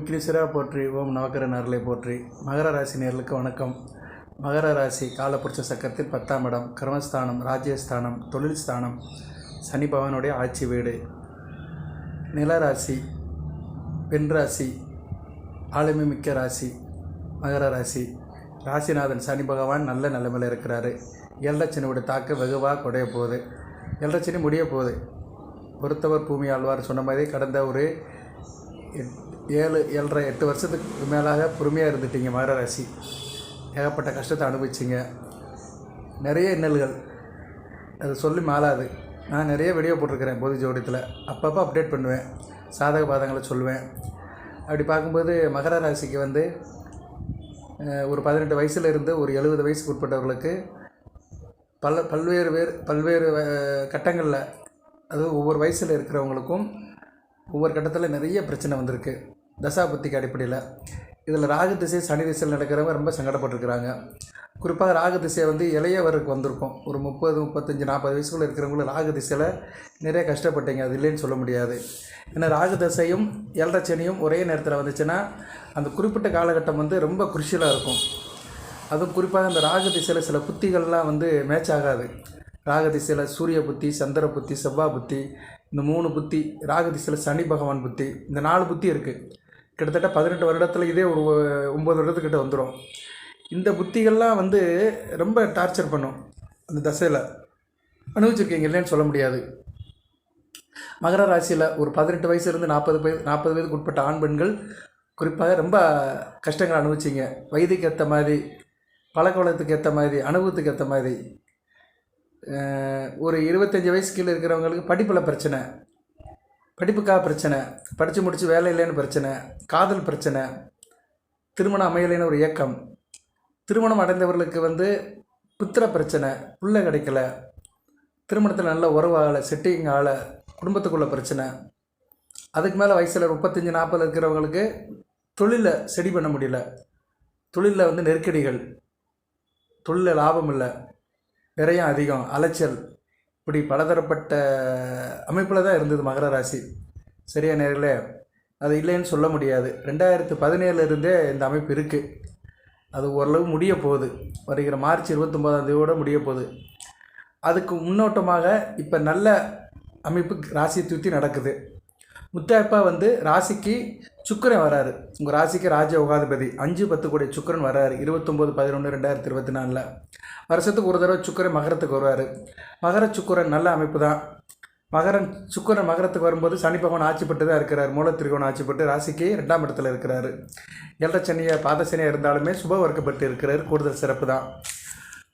விக்னேஸ்வரா போற்றி. ஓம் நவக்கிரக அருளை போற்றி. மகர ராசி நேயர்களுக்கு வணக்கம். மகர ராசி காலபுருஷ சக்கரத்தில் 10ஆம் இடம், கர்மஸ்தானம், ராஜ்யஸ்தானம், தொழில் ஸ்தானம், சனி பகவானுடைய ஆட்சி வீடு. நிலராசி, பெண் ராசி, ஆளுமை மிக்க ராசி மகர ராசி. ராசிநாதன் சனி பகவான் நல்ல நிலைமையில் இருக்கிறாரு. ஏழரை தாக்க வெகுவாக குறைய போகுது. ஏழரை முடிய போகுது. பொறுத்தவர் பூமி ஆழ்வார் சொன்ன மாதிரி கடந்த ஒரு 7-8 வருஷத்துக்கு மேலாக பொறுமையாக இருந்துட்டீங்க மகர ராசி. ஏகப்பட்ட கஷ்டத்தை அனுபவிச்சிங்க. நிறைய இன்னல்கள் அது சொல்லி மாறாது. நான் நிறைய வீடியோ போட்டிருக்கிறேன் பொது ஜோடியத்தில். அப்பப்போ அப்டேட் பண்ணுவேன், சாதக பாதங்களை சொல்லுவேன். அப்படி பார்க்கும்போது மகர ராசிக்கு ஒரு 18 வயசில் இருந்து ஒரு 70 வயசுக்கு உட்பட்டவர்களுக்கு பல்வேறு கட்டங்களில், அதுவும் ஒவ்வொரு வயசில் இருக்கிறவங்களுக்கும் ஒவ்வொரு கட்டத்தில் நிறைய பிரச்சனை வந்திருக்கு தசாபுத்திக்கு அடிப்படையில். இதில் ராகு திசை சனி திசையில் நடக்கிறவங்க ரொம்ப சங்கடப்பட்டுருக்கிறாங்க. குறிப்பாக ராகு திசை இளையவருக்கு வந்திருக்கும். ஒரு 30, 35, 40 வயசுக்குள்ளே இருக்கிறவங்களும் ராகு திசையில் நிறைய கஷ்டப்பட்டீங்க. அது இல்லைன்னு சொல்ல முடியாது. ஏன்னா ராகு திசையும் ஏழரை சனியும் ஒரே நேரத்தில் வந்துச்சுன்னா அந்த குறிப்பிட்ட காலகட்டம் ரொம்ப குருஷியலாக இருக்கும். அதுவும் குறிப்பாக அந்த ராகு திசையில் சில புத்திகள்லாம் மேட்ச் ஆகாது. ராகு திசையில் சூரிய புத்தி, சந்திர புத்தி, செவ்வாய் புத்தி, இந்த 3 புத்தி. ராகு திசையில் சனி பகவான் புத்தி, இந்த 4 புத்தி இருக்குது. கிட்டத்தட்ட 18 வருடத்தில் இதே ஒரு 9 வருடத்துக்கிட்ட வந்துடும். இந்த புத்திகள்லாம் ரொம்ப டார்ச்சர் பண்ணும். அந்த தசையில் அனுபவிச்சிருக்கீங்க, இல்லைன்னு சொல்ல முடியாது. மகர ராசியில் ஒரு 18 வயசுலேருந்து 40 வயதுக்கு உட்பட்ட ஆண் பெண்கள் குறிப்பாக ரொம்ப கஷ்டங்கள் அனுபவிச்சிங்க. வயதுக்கு ஏற்ற மாதிரி, பழக்க வழக்கத்துக்கு ஏற்ற மாதிரி, அனுபவத்துக்கு ஏற்ற மாதிரி. ஒரு 25 வயசு கீழே இருக்கிறவங்களுக்கு படிப்பில் பிரச்சனை, படிப்புக்காக பிரச்சனை, படித்து முடித்து வேலை இல்லைன்னு பிரச்சனை, காதல் பிரச்சனை, திருமணம் அமையலைன்னு ஒரு இயக்கம், திருமணம் அடைந்தவர்களுக்கு புத்திர பிரச்சனை, பிள்ளை கிடைக்கல, திருமணத்தில் நல்ல உறவு ஆகலை, செட்டிங் ஆகலை, குடும்பத்துக்குள்ள பிரச்சனை. அதுக்கு மேலே வயசில் 35-40 இருக்கிறவங்களுக்கு தொழிலை சரி பண்ண முடியல, தொழிலில் நெருக்கடிகள், தொழிலில் லாபம் இல்லை, விரயம் அதிகம், அலைச்சல், இப்படி பலதரப்பட்ட அமைப்பில் தான் இருந்தது மகர ராசி. சரியா நேர்களே? அது இல்லைன்னு சொல்ல முடியாது. 2017 இந்த அமைப்பு இருக்குது. அது ஓரளவு முடிய போகுது. வருகிற மார்ச் 29ஆம் தேதியோடு முடிய போகுது. அதுக்கு முன்னோட்டமாக இப்போ நல்ல அமைப்பு ராசியை சுற்றி நடக்குது. முத்தாய்ப்பாக ராசிக்கு சுக்கிரன் வராரு. உங்கள் ராசிக்கு ராஜ யோகாதிபதி 5-10 கூடிய சுக்கிரன் வராரு 29/11/2024. வருஷத்துக்கு ஒரு தடவை சுக்கிரன் மகரத்துக்கு வருவார். மகர சுக்கிரன் நல்ல அமைப்பு தான். சுக்கிரன் மகரத்துக்கு வரும்போது சனி பகவான் ஆட்சிப்பட்டு தான் இருக்கிறார். மூலத்திரிகோணம் ஆட்சிப்பட்டு ராசிக்கு 2ஆம் இடத்துல இருக்கிறார். ஏழரை சனியாக பாதசனியாக இருந்தாலுமே சுப வர்க்கப்பட்டு இருக்கிறார். கூடுதல் சிறப்பு தான்.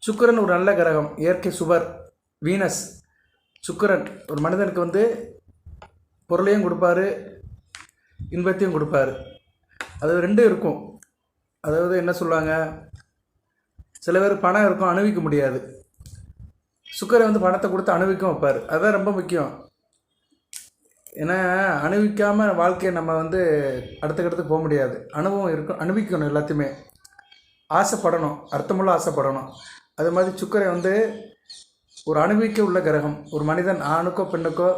சுக்கிரன் ஒரு நல்ல கிரகம், இயற்கை சுபர், வீனஸ். சுக்கிரன் ஒரு மனிதனுக்கு பொருளையும் கொடுப்பாரு, இன்பத்தையும் கொடுப்பாரு. அது ரெண்டும் இருக்கும். அதாவது என்ன சொல்லுவாங்க, சில பேர் பணம் இருக்கும், அனுபவிக்க முடியாது. சுக்கிரன் பணத்தை கொடுத்து அனுபவிக்க வைப்பார். அதுதான் ரொம்ப முக்கியம். ஏன்னா அனுபவிக்காமல் வாழ்க்கையை நம்ம அடுத்த கட்டத்துக்கு போக முடியாது. அனுபவம் இருக்கும், அனுபவிக்கணும், எல்லாத்தையுமே ஆசைப்படணும், அர்த்தமுள்ள ஆசைப்படணும். அது மாதிரி சுக்கிரன் ஒரு அனுபவிக்க உள்ள கிரகம். ஒரு மனிதன் ஆணுக்கோ பெண்ணுக்கோ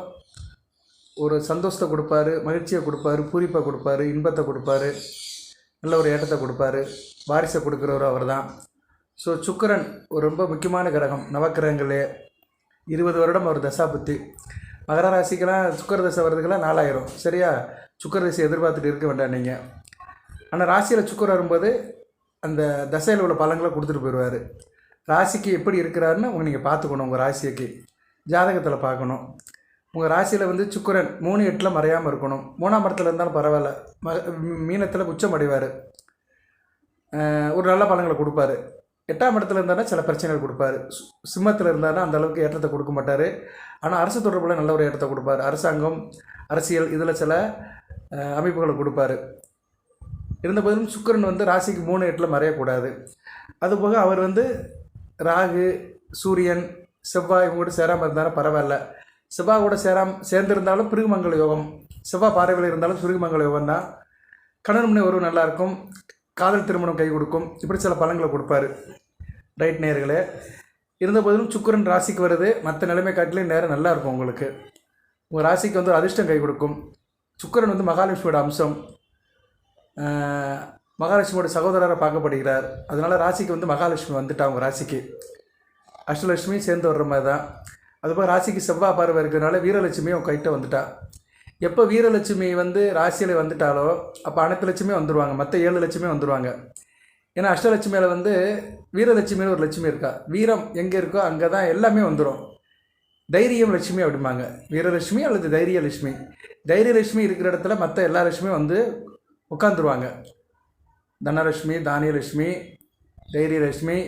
ஒரு சந்தோஷத்தை கொடுப்பாரு, மகிழ்ச்சியை கொடுப்பாரு, பூரிப்பை கொடுப்பாரு, இன்பத்தை கொடுப்பாரு, நல்ல ஒரு ஏற்றத்தை கொடுப்பாரு. வாரிசை கொடுக்குறவர் அவர் தான். ஸோ சுக்கிரன் ஒரு ரொம்ப முக்கியமான கிரகம். நவக்கிரகங்களே 20 வருடம் அவர் தசாபுத்தி. மகர ராசிக்கெல்லாம் சுக்கிர தசை வர்றதுக்கெல்லாம் 4000. சரியா? சுக்கிர தசை எதிர்பார்த்துட்டு இருக்க வேண்டாம் நீங்கள். ஆனால் ராசியில் சுக்கிரன் வரும்போது அந்த தசையில் உள்ள பலன்களை கொடுத்துட்டு போயிடுவார். ராசிக்கு எப்படி இருக்கிறாருன்னு நீங்கள் பார்த்துக்கணும். உங்கள் ராசிக்கு ஜாதகத்தில் பார்க்கணும். உங்கள் ராசியில் சுக்கிரன் 3-8 மறையாமல் இருக்கணும். 3ஆம் இடத்துல இருந்தாலும் பரவாயில்ல. மீனத்தில் உச்சம் அடைவார். ஒரு நல்ல பலன்களை கொடுப்பாரு. 8ஆம் இடத்துல இருந்தாலும் சில பிரச்சனைகள் கொடுப்பாரு. சிம்மத்தில் இருந்தாலும் அந்த அளவுக்கு ஏற்றத்தை கொடுக்க மாட்டார். ஆனால் அரசு தொடர்பில் நல்ல ஒரு ஏற்றத்தை கொடுப்பார். அரசாங்கம், அரசியல், இதில் சில அமைப்புகளை கொடுப்பாரு. இருந்தபோதிலும் சுக்கிரன் ராசிக்கு 3-8 மறையக்கூடாது. அதுபோக அவர் ராகு, சூரியன், செவ்வாய் இவங்க கூட சேராமல் இருந்தாலும் பரவாயில்ல. செவ்வாய் கூட சேர்ந்திருந்தாலும் பிருகுமங்கல யோகம். செவ்வாய் பார்வையில் இருந்தாலும் பிருகுமங்கல யோகம் தான். கணவன் மனைவி உறவு நல்லாயிருக்கும், காதல் திருமணம் கை கொடுக்கும். இப்படி சில பலன்களை கொடுப்பாரு. ரைட் நேயர்களே? இருந்தபோதிலும் சுக்கிரன் ராசிக்கு வருது. மற்ற நிலைமை காட்டிலே நேரம் நல்லா இருக்கும். உங்களுக்கு உங்கள் ராசிக்கு அதிர்ஷ்டம் கை கொடுக்கும். சுக்கிரன் மகாலட்சுமியோட அம்சம். மகாலட்சுமியோட சகோதரரை பார்க்கப்படுகிறார். அதனால் ராசிக்கு வந்து மகாலட்சுமி வந்துட்டா அவங்க ராசிக்கு. அஷ்டலட்சுமி சேர்ந்து வர்ற மாதிரி தான். அதுபோல் ராசிக்கு செவ்வாய் பார்வை இருக்கிறதுனால வீரலட்சுமி அவங்க கைட்ட வந்துட்டா. எப்போ வீரலட்சுமி வந்து ராசியில் வந்துட்டாலோ அப்போ அனைத்து லட்சுமியும் வந்துடுவாங்க, மற்ற 7 லட்சுமி வந்துடுவாங்க. ஏன்னா அஷ்டலட்சுமியில் வந்து வீரலட்சுமின்னு ஒரு லட்சுமி இருக்கா. வீரம் எங்கே இருக்கோ அங்கே தான் எல்லாமே வந்துடும். தைரியம் லட்சுமி அப்படிம்பாங்க, வீரலட்சுமி அல்லது தைரியலட்சுமி. தைரியலட்சுமி இருக்கிற இடத்துல மற்ற எல்லா லட்சுமியும் வந்து உட்காந்துருவாங்க. தனலட்சுமி, தானியலட்சுமி, தைரியலட்சுமி,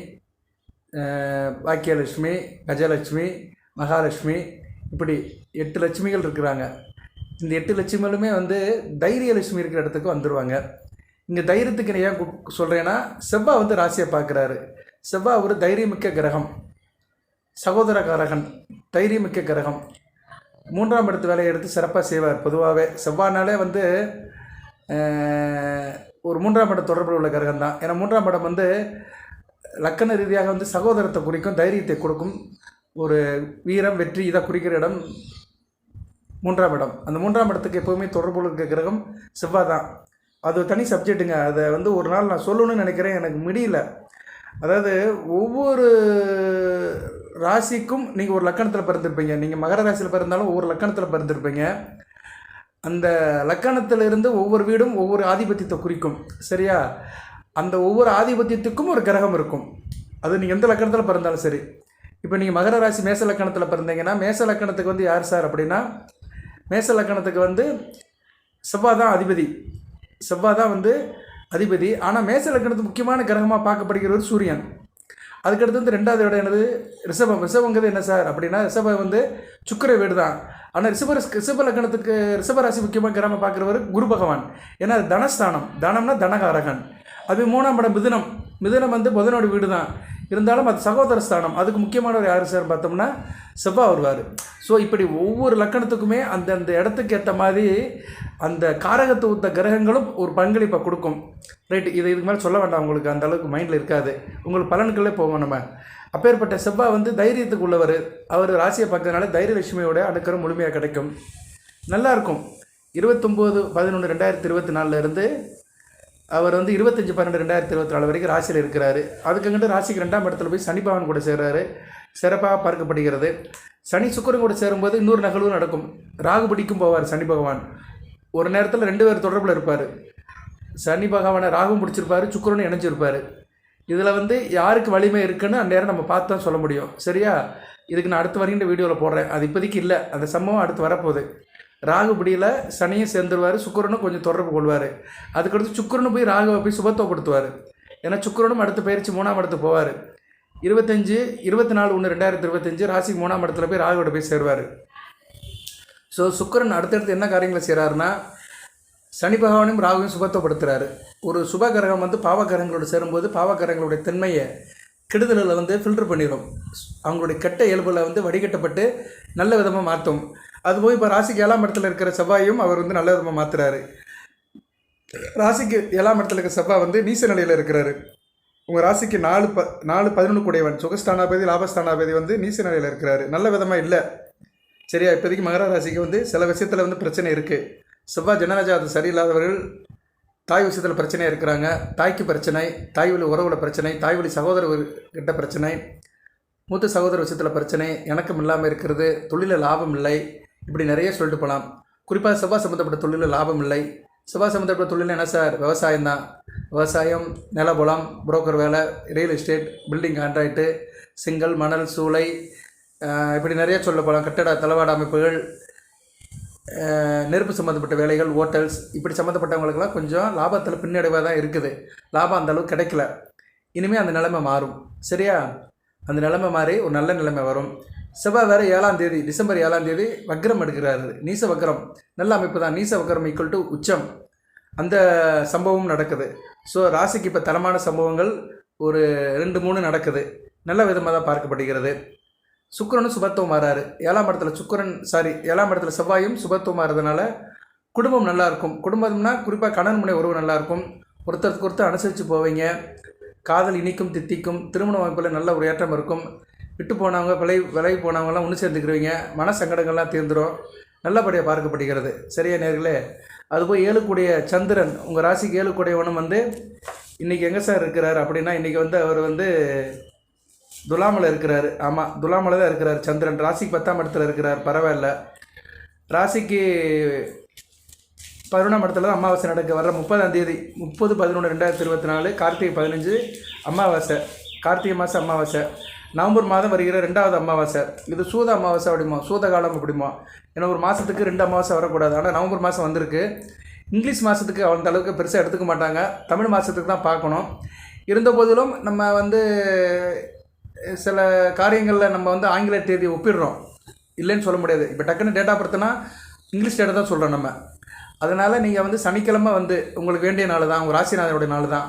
பாக்கியலட்சுமி, கஜலட்சுமி, மகாலட்சுமி, இப்படி 8 லட்சுமிகள் இருக்கிறாங்க. இந்த 8 லட்சுமிகளுமே வந்து தைரியலட்சுமி இருக்கிற இடத்துக்கு வந்துடுவாங்க. இங்கே தைரியத்துக்கு ஏன் சொல்கிறேன்னா, செவ்வாய் வந்து ராசியை பார்க்குறாரு. செவ்வாய் ஒரு தைரியமிக்க கிரகம், சகோதரகாரகன், தைரியமிக்க கிரகம். 3ஆம் இடத்து வேலையை எடுத்து சிறப்பாக செய்வார். பொதுவாகவே செவ்வாய்னாலே வந்து ஒரு 3ஆம் இடம் தொடர்பில் உள்ள கிரகம் தான். ஏன்னா 3ஆம் இடம் வந்து லக்கண ரீதியாக வந்து சகோதரத்தை குறிக்கும், தைரியத்தை கொடுக்கும். ஒரு வீரம், வெற்றி இதை குறிக்கிற இடம் 3ஆம் இடம். அந்த 3ஆம் இடத்துக்கு எப்போவுமே தொடர்புள்ள இருக்க கிரகம் செவ்வாய் தான். அது தனி சப்ஜெக்ட்டுங்க. அதை வந்து ஒரு நாள் நான் சொல்லணும்னு நினைக்கிறேன், எனக்கு முடியல. அதாவது ஒவ்வொரு ராசிக்கும் நீங்கள் ஒரு லக்கணத்தில் பிறந்திருப்பீங்க. நீங்கள் மகர ராசியில் பிறந்தாலும் ஒவ்வொரு லக்கணத்தில் பிறந்திருப்பீங்க. அந்த லக்கணத்திலிருந்து ஒவ்வொரு வீடும் ஒவ்வொரு ஆதிபத்தியத்தை குறிக்கும், சரியா? அந்த ஒவ்வொரு ஆதிபத்தியத்துக்கும் ஒரு கிரகம் இருக்கும். அது நீங்கள் எந்த லக்கணத்தில் பிறந்தாலும் சரி. இப்போ நீங்கள் மகர ராசி மேச லக்கணத்தில் பிறந்தீங்கன்னா, மேச லக்கணத்துக்கு வந்து யார் சார் அப்படின்னா, மேச லக்கணத்துக்கு வந்து செவ்வாய் தான் அதிபதி. செவ்வாய் தான் வந்து அதிபதி. ஆனால் மேச லக்கணத்துக்கு முக்கியமான கிரகமாக பார்க்கப்படுகிறவர் சூரியன். அதுக்கடுத்து வந்து 2வது இடம் என்னது? ரிஷபம். ரிஷபங்கிறது என்ன சார் அப்படின்னா, ரிஷபம் வந்து சுக்கிர வீடு தான். ஆனால் ரிஷப லக்கணத்துக்கு ரிஷபராசி முக்கியமாக கிரகமாக பார்க்குறவர் குரு பகவான். ஏன்னா அது தனஸ்தானம், தனம்னா தனகாரகன். அது 3ஆம் இடம் மிதுனம். மிதுனம் வந்து புதனோட வீடு தான். இருந்தாலும் அது சகோதர ஸ்தானம். அதுக்கு முக்கியமானவர் யார் சார் பார்த்தோம்னா செவ்வாய் வருவார். ஸோ இப்படி ஒவ்வொரு லக்கணத்துக்குமே அந்தந்த இடத்துக்கு ஏற்ற மாதிரி அந்த காரகத்துவத்த கிரகங்களும் ஒரு பங்களிப்பை கொடுக்கும். ரைட்டு, இதுக்கு மேலே சொல்ல வேண்டாம், உங்களுக்கு அந்த அளவுக்கு மைண்டில் இருக்காது. உங்களுக்கு பலன்களே போவோம் நம்ம. அப்பேற்பட்ட செவ்வாய் வந்து தைரியத்துக்கு உள்ளவர். அவர் ராசியை பார்க்கறதுனால தைரியலட்சுமியோட அனுக்கிரம் முழுமையாக கிடைக்கும். நல்லாயிருக்கும். 29/11/2024 இருந்து அவர் வந்து 25/12/2024 வரைக்கும் ராசியில் இருக்கிறாரு. அதுக்குங்கிட்ட ராசிக்கு 2ஆம் இடத்துல போய் சனி பகவான் கூட சேர்றாரு. சிறப்பாக பார்க்கப்படுகிறது. சனி சுக்கிரன் கூட சேரும்போது இன்னொரு நகழ்வு நடக்கும். ராகு பிடிக்கும் போவார் சனி பகவான். ஒரு நேரத்தில் 2 பேர் தொடர்பில் இருப்பார். சனி பகவானை ராகும் பிடிச்சிருப்பார், சுக்கிரனும் இணைஞ்சிருப்பார். இதில் வந்து யாருக்கு வலிமை இருக்குன்னு அந்நேரம் நம்ம பார்த்து தான் சொல்ல முடியும், சரியா? இதுக்கு நான் அடுத்து வருகின்ற வீடியோவில் போடுறேன். அது இப்போதைக்கு இல்லை, அந்த சம்பவம் அடுத்து வரப்போகுது. ராகுபடியில் சனியும் சேர்ந்துருவார், சுக்கிரனும் கொஞ்சம் தொடர்பு கொள்வார். அதுக்கடுத்து சுக்கிரனும் போய் ராகுவை போய் சுபத்துவப்படுத்துவார். ஏன்னா சுக்கிரனும் அடுத்த பயிற்சி 3ஆம் இடத்துக்கு போவார். 24/1/2025 ராசிக்கு 3ஆம் இடத்துல போய் ராகுவோட போய் சேருவார். ஸோ சுக்கிரன் அடுத்தடுத்து என்ன காரியங்களை செய்கிறாருன்னா, சனி பகவானையும் ராகுவையும் சுபத்துவப்படுத்துகிறாரு. ஒரு சுப கிரகம் வந்து பாவகிரகங்களோடு சேரும்போது பாவகிரகங்களுடைய தன்மையை கெடுதலில் வந்து ஃபில்டர் பண்ணிடும். அவங்களுடைய கெட்ட இயல்பில் வந்து வடிகட்டப்பட்டு நல்ல விதமாக மாற்றும். அதுபோய் இப்போ ராசிக்கு 7ஆம் இடத்துல இருக்கிற செவ்வாயும் அவர் வந்து நல்ல விதமாக மாற்றுறாரு. ராசிக்கு 7ஆம் இடத்துல இருக்கிற செவ்வாய் வந்து நீச நிலையில் இருக்கிறாரு. உங்கள் ராசிக்கு 4-11 கூடையவன் சுகஸ்தானாபதி, லாபஸ்தானாபதி வந்து நீச நிலையில் இருக்கிறாரு. நல்ல விதமாக இல்லை, சரியா? இப்போதைக்கு மகர ராசிக்கு வந்து சில விஷயத்தில் வந்து பிரச்சனை இருக்குது. செவ்வாய் ஜனராஜா அது சரியில்லாதவர்கள் தாய் விஷயத்தில் பிரச்சனையாக இருக்கிறாங்க. தாய்க்கு பிரச்சனை, தாய் வழி உறவுல பிரச்சனை, தாய் வழி சகோதரர்கிட்ட பிரச்சனை, மூத்த சகோதர விஷயத்தில் பிரச்சனை, இணக்கம் இல்லாமல் இருக்கிறது, தொழிலில் லாபம் இல்லை, இப்படி நிறைய சொல்லிட்டு போகலாம். குறிப்பாக செவ்வாய் சம்மந்தப்பட்ட தொழிலில் லாபம் இல்லை. செவ்வாய் சம்மந்தப்பட்ட தொழில் என்ன சார்? விவசாயம் தான். விவசாயம், நிலபுலம், புரோக்கர் வேலை, ரியல் எஸ்டேட், பில்டிங் கான்ட்ராக்டு, செங்கல், மணல், சூளை, இப்படி நிறைய சொல்ல போகலாம். கட்டட தளவாட அமைப்புகள், நெருப்பு சம்மந்தப்பட்ட வேலைகள், ஹோட்டல்ஸ், இப்படி சம்மந்தப்பட்டவங்களுக்கெல்லாம் கொஞ்சம் லாபத்தில் பின்னடைவாக தான் இருக்குது. லாபம் அந்தளவுக்கு கிடைக்கல. இனிமேல் அந்த நிலைமை மாறும், சரியா? அந்த நிலைமை மாறி ஒரு நல்ல நிலைமை வரும். செவ்வாய் வேறு 7ஆம் தேதி, டிசம்பர் 7ஆம் தேதி வக்ரம் எடுக்கிறாரு. நீச வக்ரம் நல்ல அமைப்பு தான். நீச வக்ரம் ஈக்குவல் டு உச்சம். அந்த சம்பவம் நடக்குது. ஸோ ராசிக்கு இப்போ தரமான சம்பவங்கள் ஒரு 2-3 நடக்குது. நல்ல விதமாக தான் பார்க்கப்படுகிறது. சுக்கிரனும் சுபத்துவம் மாறாரு. 7ஆம் இடத்துல ஏழாம் இடத்துல செவ்வாயும் சுபத்துவம் மாறுறதுனால குடும்பம் நல்லாயிருக்கும். குடும்பம்னா குறிப்பாக கணவன் மனை உறவு நல்லாயிருக்கும். ஒருத்தருக்கு ஒருத்தர் அனுசரித்து போவீங்க. காதல் இனிக்கும் தித்திக்கும். திருமண அமைப்பில் நல்ல ஒரு ஏற்றம் இருக்கும். விட்டு போனவங்க விலகி போனவங்கலாம் ஒன்று சேர்ந்துக்கிடுவீங்க. மன சங்கடங்கள்லாம் தீர்ந்துடும். நல்லபடியாக பார்க்கப்படுகிறது. சரியா நேர்களே? அதுபோல் 7 கூடிய சந்திரன் உங்கள் ராசிக்கு 7 கூடியவனும் வந்து இன்றைக்கி எங்கே சார் இருக்கிறார் அப்படின்னா, இன்றைக்கி வந்து அவர் வந்து துலாமில் இருக்கிறார். ஆமாம், துலாமில் தான் இருக்கிறார். சந்திரன் ராசிக்கு 10ஆம் இடத்துல இருக்கிறார். பரவாயில்ல. ராசிக்கு 11ஆம் இடத்துல தான் அமாவாசை நடக்க வர்ற 30ஆம் தேதி 30/11/2024 கார்த்திகை 15 அமாவாசை, கார்த்திகை மாதம் அமாவாசை. நவம்பர் மாதம் வருகிற 2வது அமாவாசை. இது சூத அமாவாசை அப்படிமோ, சூத காலம் அப்படிமோ. ஏன்னா ஒரு மாதத்துக்கு 2 அமாவாசை வரக்கூடாது. ஆனால் நவம்பர் மாதம் வந்திருக்கு. இங்கிலீஷ் மாதத்துக்கு அந்த அளவுக்கு பெருசாக எடுத்துக்க மாட்டாங்க. தமிழ் மாதத்துக்கு தான் பார்க்கணும். இருந்த போதிலும் நம்ம வந்து சில காரியங்களில் நம்ம வந்து ஆங்கில தேதியை ஒப்பிடுறோம், இல்லைன்னு சொல்ல முடியாது. இப்போ டக்குன்னு டேட்டா பர்த்னா இங்கிலீஷ் டேட்டா தான் சொல்கிறோம் நம்ம. அதனால் நீங்கள் வந்து சனிக்கிழமை வந்து உங்களுக்கு வேண்டிய நாள் தான், உங்கள் ராசிநாதனுடைய நாள் தான்.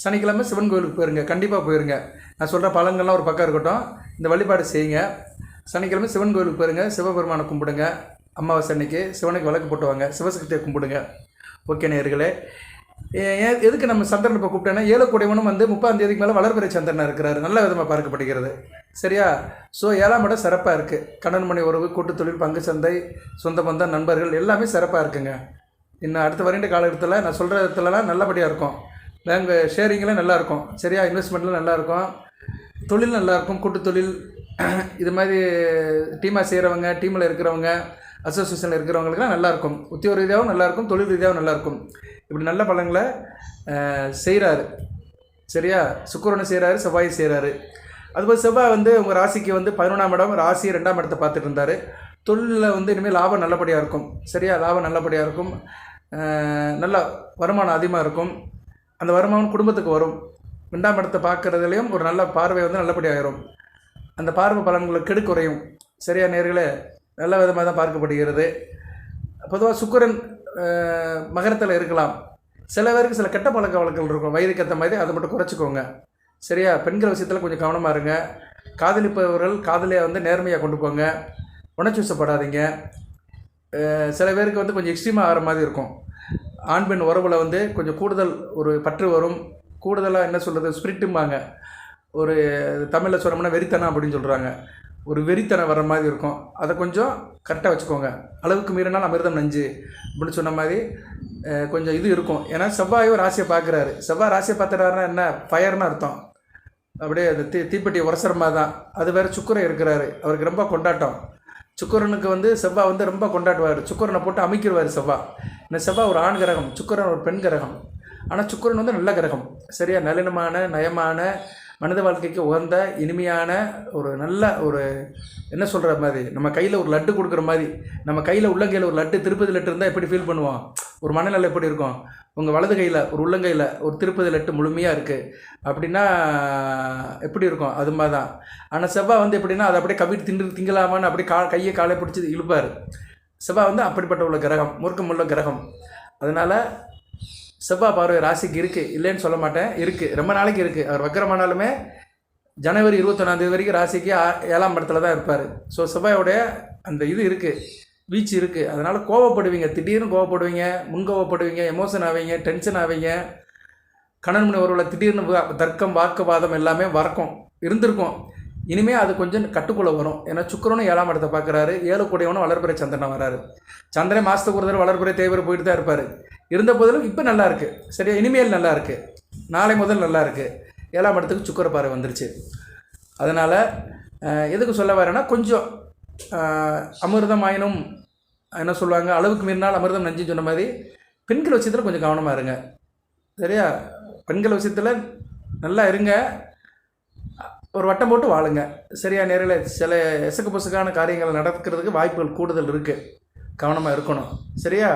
சனிக்கிழமை சிவன் கோயிலுக்கு போயிருங்க, கண்டிப்பாக போயிருங்க. நான் சொல்கிற பழங்கள்லாம் ஒரு பக்கம் இருக்கட்டும், இந்த வழிபாடு செய்யுங்க. சனிக்கிழமை சிவன் கோயிலுக்கு போயிருங்க, சிவபெருமானை கும்பிடுங்க. அமாவாசை அன்னைக்கு சிவனுக்கு விளக்கு போட்டுவாங்க, சிவசக்தியை கும்பிடுங்க. ஓகே நேயர்களே, எதுக்கு நம்ம சந்திரன் இப்போ கூப்பிட்டேன்னா, 7 கூடியவனும் வந்து 30ஆம் தேதிக்கு மேலே வளர்பிறை சந்திரனாக இருக்கிறாரு. நல்ல விதமாக பார்க்கப்படுகிறது. சரியா? ஸோ 7ஆம் இடம் சிறப்பாக இருக்குது. கணவன் மனை உறவு, கூட்டு தொழில், பங்கு சந்தை, சொந்த பந்தம், நண்பர்கள் எல்லாமே சிறப்பாக இருக்குங்க. இன்னும் அடுத்த வருட காலகட்டத்தில் நான் சொல்கிற இடத்துலலாம் நல்லபடியாக இருக்கும். பேங்க் ஷேரிங்கில் நல்லாயிருக்கும். சரியா? இன்வெஸ்ட்மெண்ட்டில் நல்லாயிருக்கும். தொழில் நல்லாயிருக்கும். கூட்டு தொழில் இது மாதிரி டீமாக செய்கிறவங்க, டீமில் இருக்கிறவங்க, அசோசியேஷனில் இருக்கிறவங்களுக்குலாம் நல்லாயிருக்கும். உத்தியோக ரீதியாகவும் நல்லாயிருக்கும், தொழில் ரீதியாகவும் நல்லாயிருக்கும். இப்படி நல்ல பலன்களை செய்கிறாரு. சரியா? சுக்கிரனை செய்கிறாரு, செவ்வாய் செய்கிறாரு. அதுபோல் செவ்வாய் வந்து உங்கள் ராசிக்கு வந்து 11ஆம் இடம், ராசி 2ஆம் இடத்தை பார்த்துட்டு இருந்தார். தொழிலில் வந்து இனிமேல் லாபம் நல்லபடியாக இருக்கும். சரியா? லாபம் நல்லபடியாக இருக்கும். நல்ல வருமானம் அதிகமாக இருக்கும். அந்த வருமானம் குடும்பத்துக்கு வரும். 2ஆம் இடத்தை பார்க்குறதுலேயும் ஒரு நல்ல பார்வை வந்து நல்லபடியாகிடும். அந்த பார்வை பலன்களை கெடு குறையும். சரியா நேர்களே? நல்ல விதமாக தான் பார்க்கப்படுகிறது. பொதுவாக சுக்கிரன் மகரத்தில் இருக்கலாம். சில பேருக்கு சில கெட்ட பழக்க வழக்கங்கள் இருக்கும், வயதுக்கு ஏற்ற மாதிரி. அதை மட்டும் குறைச்சிக்கோங்க. சரியா? பெண்கள் விஷயத்தில் கொஞ்சம் கவனமாக இருங்க. காதலிப்பவர்கள் காதலியை வந்து நேர்மையாக கொண்டு போங்க. உணர்ச்சி வசப்படாதீங்க. சில பேருக்கு வந்து கொஞ்சம் எக்ஸ்ட்ரீமாக ஆகிற மாதிரி இருக்கும். ஆண் பெண் உறவில் வந்து கொஞ்சம் கூடுதல் ஒரு பற்று வரும். கூடுதலாக என்ன சொல்கிறது, ஸ்பிரிட்டும்பாங்க. ஒரு தமிழில் சொன்னோம்னா வெறித்தனம் அப்படின்னு சொல்கிறாங்க. ஒரு வெறித்தனம் வர்ற மாதிரி இருக்கும். அதை கொஞ்சம் கரெக்டாக வச்சுக்கோங்க. அளவுக்கு மீறினால் அமிர்தம் நஞ்சு அப்படின்னு சொன்ன மாதிரி கொஞ்சம் இது இருக்கும். ஏன்னா செவ்வாயும் ராசியை பார்க்குறாரு. செவ்வாய் ராசியை பார்த்துறாருன்னா என்ன, ஃபயர்னு அர்த்தம். அப்படியே அந்த தீப்பெட்டி உரசுற மாதிரி தான். அது வேறு சுக்கிரன் இருக்கிறாரு, அவருக்கு ரொம்ப கொண்டாட்டம். சுக்கிரனுக்கு வந்து செவ்வாய் வந்து ரொம்ப கொண்டாடுவார். சுக்கிரனை போட்டு அமைக்கிடுவார் செவ்வாய். இந்த செவ்வாய் ஒரு ஆண் கிரகம், சுக்கிரன் ஒரு பெண் கிரகம். ஆனால் சுக்கிரன் வந்து நல்ல கிரகம். சரியா? நளினமான, நயமான, மனித வாழ்க்கைக்கு உகந்த, இனிமையான ஒரு நல்ல ஒரு என்ன சொல்கிற மாதிரி, நம்ம கையில் ஒரு லட்டு கொடுக்குற மாதிரி. நம்ம கையில் உள்ளங்கையில் ஒரு லட்டு, திருப்பதி லட்டு இருந்தால் எப்படி ஃபீல் பண்ணுவோம், ஒரு மனநிலை எப்படி இருக்கும்? உங்கள் வலது கையில் ஒரு உள்ளங்கையில் ஒரு திருப்பதி லட்டு முழுமையாக இருக்குது அப்படின்னா எப்படி இருக்கும்? அது மாதிரி தான். ஆனால் செவ்வாய் வந்து எப்படின்னா அதை அப்படியே கவிட்டு திங்கலாமான்னு அப்படியே கையை காலை பிடிச்சி இழுப்பார். செவ்வாய் வந்து அப்படிப்பட்ட உள்ள கிரகம், முறுக்கமுள்ள கிரகம். அதனால் செவ்வாய் பார்வை ராசிக்கு இருக்குது, இல்லைன்னு சொல்ல மாட்டேன், இருக்குது. ரொம்ப நாளைக்கு இருக்குது. அவர் வக்கரமானாலுமே ஜனவரி 21ஆம் தேதி வரைக்கும் ராசிக்கு 7ஆம் இடத்துல தான் இருப்பார். ஸோ செவ்வாயோடைய அந்த இது இருக்குது, வீச்சு இருக்குது. அதனால் கோவப்படுவீங்க, திடீர்னு கோவப்படுவீங்க, முன்கோவப்படுவீங்க, எமோஷன் ஆவீங்க, டென்ஷன் ஆவீங்க. கணவன் மனைவி உறவில் திடீர்னு தர்க்கம், வாக்குவாதம் எல்லாமே இருந்திருக்கும். இனிமேல் அது கொஞ்சம் கட்டுக்குள்ளே வரும். ஏன்னா சுக்கிரனும் 7ஆம் இடத்தை பார்க்குறாரு. 7 கூடியவனும் வளர்பிறை சந்திரன் வராரு. சந்திரன் மாதத்துக்கு ஒரு தடவை வளர்பிறை தேய்பிறை போயிட்டு தான் இருப்பார். இருந்த போதிலும் இப்போ நல்லா இருக்குது. சரியா? இனிமேல் நல்லா இருக்குது. நாளை முதல் நல்லா இருக்குது. 7ஆம் இடத்துக்கு சுக்கிர பார்வை வந்துருச்சு. அதனால் எதுக்கு சொல்ல வரேன்னா, கொஞ்சம் அமிர்தமாயினும் என்ன சொல்லுவாங்க, அளவுக்கு மீறினால் அமிர்தம் நஞ்சுன்னு சொன்ன மாதிரி பெண்கள் விஷயத்தில் கொஞ்சம் கவனமாக இருங்க. சரியா? பெண்கள் விஷயத்தில் நல்லா இருங்க. ஒரு வட்டம் போட்டு வாழுங்க. சரியா நேரில் சில எசக்கு பொசுக்கான காரியங்கள் நடக்கிறதுக்கு வாய்ப்புகள் கூடுதல் இருக்குது. கவனமாக இருக்கணும். சரியா?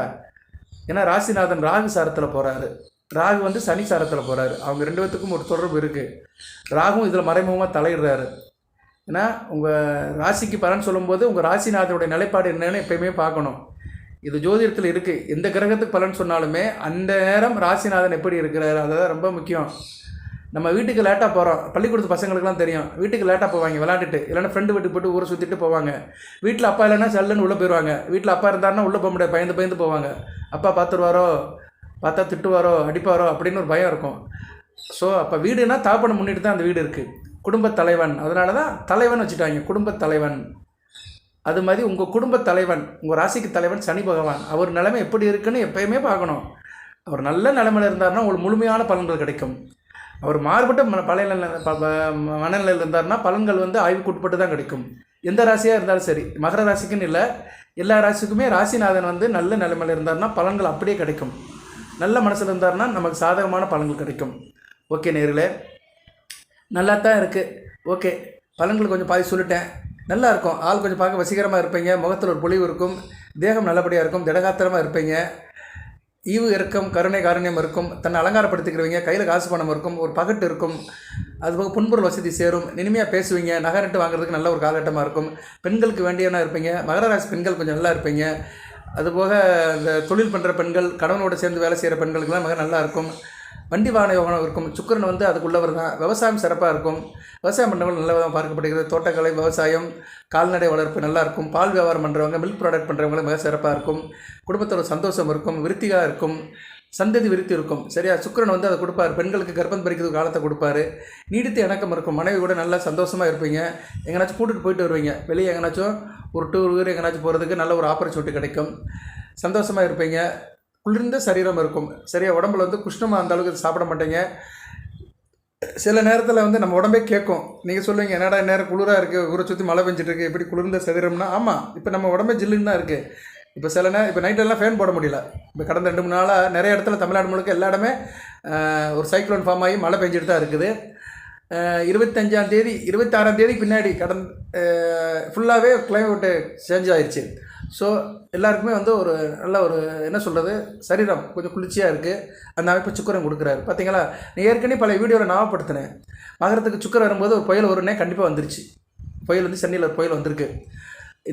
ஏன்னா ராசிநாதன் ராகு சாரத்தில் போகிறாரு. ராகு வந்து சனி சாரத்தில் போகிறாரு. அவங்க 2 பேத்துக்கும் ஒரு தொடர்பு இருக்குது. ராகுவும் இதில் மறைமுகமாக தலையிடுறாரு. ஏன்னா உங்கள் ராசிக்கு பலன் சொல்லும்போது உங்கள் ராசிநாதனுடைய நிலைப்பாடு என்னன்னு எப்பயுமே பார்க்கணும். இது ஜோதிடத்தில் இருக்குது. எந்த கிரகத்துக்கு பலன் சொன்னாலுமே அந்த நேரம் ராசிநாதன் எப்படி இருக்கிறாரு, அதுதான் ரொம்ப முக்கியம். நம்ம வீட்டுக்கு லேட்டாக போகிறோம், பள்ளிக்கூடத்து பசங்களுக்குலாம் தெரியும். வீட்டுக்கு லேட்டாக போவாங்க விளையாண்டுட்டு, இல்லைன்னா ஃப்ரெண்டு வீட்டுக்கு போய்ட்டு ஊரை சுற்றிட்டு போவாங்க. வீட்டில் அப்பா இல்லைன்னா சல்லுன்னு உள்ளே போயிடுவாங்க. வீட்டில் அப்பா இருந்தாருன்னா உள்ளே போக முடியாது, பயந்து போவாங்க. அப்பா பார்த்துருவாரோ, பார்த்தா திட்டுவாரோ, அடிப்பாரோ அப்படின்னு ஒரு பயம் இருக்கும். ஸோ அப்போ வீடுனா தாப்பனை முன்னிட்டு தான் அந்த வீடு இருக்குது. குடும்பத் தலைவன், அதனால தான் தலைவன் வச்சுட்டாங்க, குடும்பத் தலைவன். அது மாதிரி உங்கள் குடும்ப தலைவன், உங்கள் ராசிக்கு தலைவன் சனி பகவான், அவர் நிலைமை எப்படி இருக்குன்னு எப்பயுமே பார்க்கணும். அவர் நல்ல நிலைமையில் இருந்தார்னா உங்களுக்கு முழுமையான பலன்கள் கிடைக்கும். அவர் மாறுபட்ட மனநிலையில் இருந்தார்னா பலன்கள் வந்து ஆய்வுக்கு உட்பட்டு தான் கிடைக்கும். எந்த ராசியாக இருந்தாலும் சரி, மகர ராசிக்குன்னு இல்லை, எல்லா ராசிக்குமே ராசிநாதன் வந்து நல்ல நிலைமையில் இருந்தார்னா பலன்கள் அப்படியே கிடைக்கும். நல்ல மனசில் இருந்தார்னா நமக்கு சாதகமான பலன்கள் கிடைக்கும். ஓகே நேர்களே, நல்லா தான் இருக்குது. ஓகே, பலன்கள் கொஞ்சம் பாதி சொல்லிட்டேன். நல்லா இருக்கும். ஆள் கொஞ்சம் பார்க்க வசீகரமாக இருப்பீங்க. முகத்தில் ஒரு பொலிவு இருக்கும். தேகம் நல்லபடியாக இருக்கும். திடகாத்திரமாக இருப்பீங்க. ஈவு இறக்கம், கருணை காரண்யம் இருக்கும். தன்னை அலங்காரப்படுத்திக்கிறவங்க. கையில் காசு பணம் இருக்கும். ஒரு பகட்டு இருக்கும். அதுபோக புன்பொருள் வசதி சேரும். இனிமையாக பேசுவீங்க. நகை நட்டு வாங்குறதுக்கு நல்ல ஒரு காலகட்டமாக இருக்கும். பெண்களுக்கு வேண்டியவனா இருப்பீங்க. மகர ராசி பெண்கள் கொஞ்சம் நல்லா இருப்பீங்க. அதுபோக இந்த தொழில் பண்ணுற பெண்கள், கணவனோடு சேர்ந்து வேலை செய்கிற பெண்களுக்கெல்லாம் மிக நல்லா இருக்கும். வண்டி வாகன யோகம் இருக்கும். சுக்கிரன் வந்து அதுக்குள்ளவர் தான். விவசாயம் சிறப்பாக இருக்கும். விவசாயம் பண்ணுறவங்க நல்ல விதமாக பார்க்கப்படுகிறது. தோட்டக்கலை, விவசாயம், கால்நடை வளர்ப்பு நல்லாயிருக்கும். பால் வியாபாரம் பண்ணுறவங்க, மில்க் ப்ராடக்ட் பண்ணுறவங்களும் மிக சிறப்பாக இருக்கும். குடும்பத்தோட சந்தோஷம் இருக்கும். விருத்தியாக இருக்கும். சந்ததி விருத்தி இருக்கும். சரியா, சுக்கிரன் வந்து அதை கொடுப்பார். பெண்களுக்கு கர்ப்பம் பறிக்கிறது காலத்தை கொடுப்பாரு. நீடித்து இணக்கம் இருக்கும். மனைவி கூட நல்லா சந்தோஷமாக இருப்பீங்க. எங்கேனாச்சும் கூட்டிகிட்டு போயிட்டு வருவீங்க. வெளியே எங்கேனாச்சும் ஒரு டூர் எங்கேனாச்சும் போகிறதுக்கு நல்ல ஒரு ஆப்பர்ச்சுனிட்டி கிடைக்கும். சந்தோஷமாக இருப்பீங்க. குளிர்ந்த சரீரம் இருக்கும். சரியா, உடம்புல வந்து குஷ்ணமாக அந்த அளவுக்கு சாப்பிட மாட்டீங்க. சில நேரத்தில் வந்து நம்ம உடம்பே கேட்கும். நீங்கள் சொல்லுவீங்க, என்னடா நேரம் குளிராக இருக்குது, ஊரை சுற்றி மழை பெஞ்சிட்ருக்கு, எப்படி குளிர்ந்த சரீரம்னா? ஆமாம், இப்போ நம்ம உடம்பே ஜில்லுன்னு தான் இருக்குது. இப்போ சில நேரம் இப்போ நைட்டெல்லாம் ஃபேன் போட முடியல. இப்போ கடந்த 2-3 நாளாக நிறைய இடத்துல தமிழ்நாடு முழுக்க எல்லா இடமே ஒரு சைக்ளோன் ஃபார்ம் ஆகி மழை பெஞ்சிட்டு தான் இருக்குது. 25ஆம் தேதி 26ஆம் தேதிக்கு பின்னாடி ஃபுல்லாகவே கிளைமேட்டு சேஞ்ச் ஆயிடுச்சு. ஸோ எல்லாருக்குமே வந்து ஒரு நல்ல ஒரு என்ன சொல்கிறது, சரீரம் கொஞ்சம் குளிர்ச்சியாக இருக்குது. அந்த அமைப்பு சுக்கரம் கொடுக்குறாரு. பார்த்தீங்களா, நீ ஏற்கனவே பல வீடியோவில் ஞாபகப்படுத்தினேன். மகரத்துக்கு சுக்கரம் வரும்போது ஒரு புயல் வரும்னே கண்டிப்பாக வந்துருச்சு. புயல் வந்து சென்னையில் ஒரு புயல் வந்திருக்கு.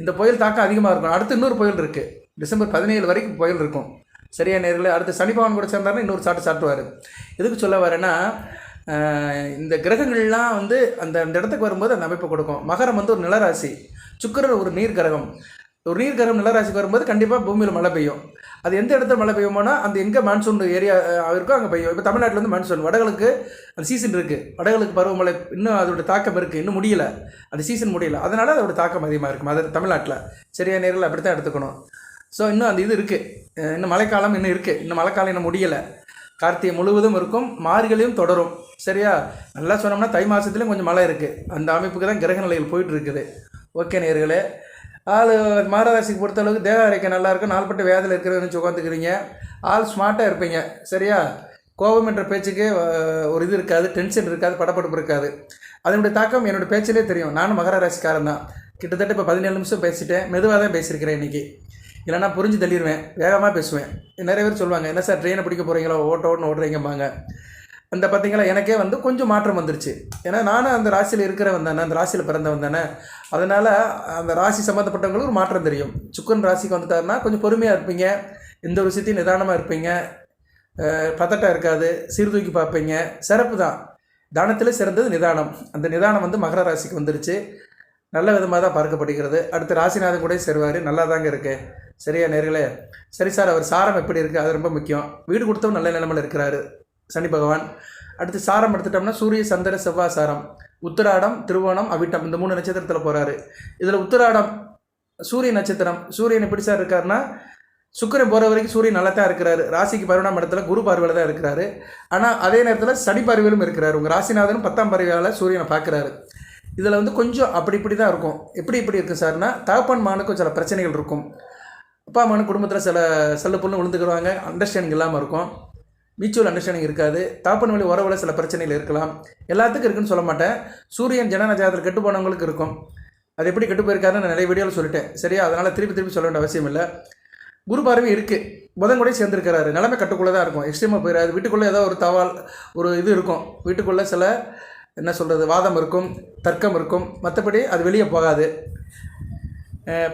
இந்த புயல் தாக்கம் அதிகமாக இருக்கும். அடுத்து இன்னொரு புயல் இருக்குது. டிசம்பர் 17 வரைக்கும் புயல் இருக்கும். சரியா நேரில் அடுத்து சனி பகவான் கூட சேர்ந்தாருன்னா இன்னொரு சாட்டுவார். எதுக்கு சொல்ல வரேன்னா, இந்த கிரகங்கள்லாம் வந்து அந்த இடத்துக்கு வரும்போது அந்த அமைப்பை கொடுக்கும். மகரம் வந்து ஒரு நிலராசி, சுக்கிரன் ஒரு நீர் கிரகம். ஒரு நீர் கிரகம் நிலராசிக்கு வரும்போது கண்டிப்பாக பூமியில் மழை பெய்யும். அது எந்த இடத்துல மழை பெய்யுமோனா அந்த எங்கே மான்சூன் ஏரியா இருக்கோ அங்கே பெய்யும். இப்போ தமிழ்நாட்டில் வந்து மான்சூன், வடகளுக்கு அந்த சீசன் இருக்குது. வடகளுக்கு பருவமழை இன்னும் அதோட தாக்கம் இருக்குது. இன்னும் முடியலை, அந்த சீசன் முடியலை. அதனால் அதோட தாக்கம் அதிகமாக இருக்கும். அது தமிழ்நாட்டில் சரியா நேரில் அப்படி தான் எடுத்துக்கணும். ஸோ இன்னும் அந்த இது இருக்குது. இன்னும் மழைக்காலம் இன்னும் இருக்குது. இன்னும் மழைக்காலம் இன்னும் முடியலை. கார்த்திகை முழுவதும் இருக்கும். மார்கழியும் தொடரும். சரியா, நல்லா சொன்னோம்னா தை மாதத்துலேயும் கொஞ்சம் மழை இருக்குது. அந்த அமைப்புக்கு தான் கிரக நிலைகள் போயிட்டு இருக்குது. ஓகே நேர்களே, மகராசிக்கு பொறுத்தளவுக்கு தேக அரைக்க நல்லாயிருக்கும். நாள்பட்ட வேதியில் இருக்கிறவங்க உட்காந்துக்கிறீங்க. ஆள் ஸ்மார்ட்டாக இருப்பீங்க. சரியா, கோபம் என்ற பேச்சுக்கு ஒரு இது இருக்காது, டென்ஷன் இருக்காது, படப்படுப்பு இருக்காது. அதனுடைய தாக்கம் என்னோடய பேச்சிலே தெரியும். நானும் மகர ராசிக்காரன் தான். கிட்டத்தட்ட இப்போ 17 நிமிஷம் பேசிட்டேன். மெதுவாக தான் பேசியிருக்கிறேன் இன்றைக்கி. இல்லைனா புரிஞ்சு தள்ளிடுவேன், வேகமாக பேசுவேன். நிறைய பேர் சொல்லுவாங்க, என்ன சார் ட்ரெயினை பிடிக்க போகிறீங்களா, ஓட்டோன்னு ஓடுறீங்கம்பாங்க. அந்த பார்த்திங்களா, எனக்கே வந்து கொஞ்சம் மாற்றம் வந்துருச்சு. ஏன்னா நானும் அந்த ராசியில் இருக்கிறவன் தானே, அந்த ராசியில் பிறந்தவன் தானே. அதனால் அந்த ராசி சம்மந்தப்பட்டவங்களுக்கு ஒரு மாற்றம் தெரியும். சுக்கரன் ராசிக்கு வந்துட்டாருன்னா கொஞ்சம் பொறுமையாக இருப்பீங்க. எந்த ஒரு விஷயத்தையும் நிதானமாக இருப்பீங்க. பதட்டம் இருக்காது. சீர்தூக்கி பார்ப்பீங்க. சிறப்பு தான். தானத்தில் சிறந்தது நிதானம். அந்த நிதானம் வந்து மகர ராசிக்கு வந்துருச்சு. நல்ல விதமாக தான் பார்க்கப்படுகிறது. அடுத்து ராசிநாதன் கூட சேருவார். நல்லா தாங்க இருக்கு. சரியா நேர்களே? சரி சார், அவர் சாரம் எப்படி இருக்குது, அது ரொம்ப முக்கியம். வீடு கொடுத்தவன் நல்ல நிலைமையில் இருக்கிறாரு சனி பகவான். அடுத்து சாரம் எடுத்துட்டோம்னா சூரிய சந்திர செவ்வாய் சாரம். உத்திராடம், திருவோணம், அவிட்டம், இந்த 3 நட்சத்திரத்தில் போகிறாரு. இதில் உத்திராடம் சூரிய நட்சத்திரம். சூரியன் எப்படி சார் இருக்காருன்னா, சுக்கிரன் போகிற வரைக்கும் சூரியன் நல்லா தான் இருக்கிறாரு. ராசிக்கு 11ஆம் இடத்துல குரு பார்வையில் தான் இருக்கிறாரு. ஆனால் அதே நேரத்தில் சனி பார்வையிலும் இருக்கிறார். உங்கள் ராசிநாதனும் 10ஆம் பார்வையால் சூரியனை பார்க்குறாரு. இதில் வந்து கொஞ்சம் அப்படி இப்படி தான் இருக்கும். எப்படி இருக்குது சார்னா, தகப்பன் மகனுக்கும் சில பிரச்சனைகள் இருக்கும். அப்பா மகன் குடும்பத்தில் சில செல்ல பொண்ணு விழுந்துக்கிடுவாங்க. அண்டர்ஸ்டாண்டிங் இல்லாமல் இருக்கும். மியூச்சுவல் அண்டர்ஸ்டாண்டிங் இருக்காது. தகப்பன் வழி உறவில் சில பிரச்சனைகள் இருக்கலாம். எல்லாத்துக்கும் இருக்குன்னு சொல்ல மாட்டேன். சூரியன் ஜனன ஜாதகத்தில் கெட்டு போனவங்களுக்கு இருக்கும். அது எப்படி கெட்டு போயிருக்காருன்னு நான் நிறைய வீடியோவில் சொல்லிட்டேன். சரியா, அதனால் திருப்பி சொல்ல வேண்டிய அவசியம் இல்லை. குரு பார்வை இருக்குது. புதன் கூட சேர்ந்துருக்கிறாரு. நிலைமை கட்டுக்குள்ளே தான் இருக்கும். எக்ஸ்ட்ரீமாக போயிடாது. வீட்டுக்குள்ளே ஏதோ ஒரு தவால் ஒரு இது இருக்கும். வீட்டுக்குள்ளே சில என்ன சொல்கிறது, வாதம் இருக்கும், தர்க்கம் இருக்கும். மற்றபடி அது வெளியே போகாது.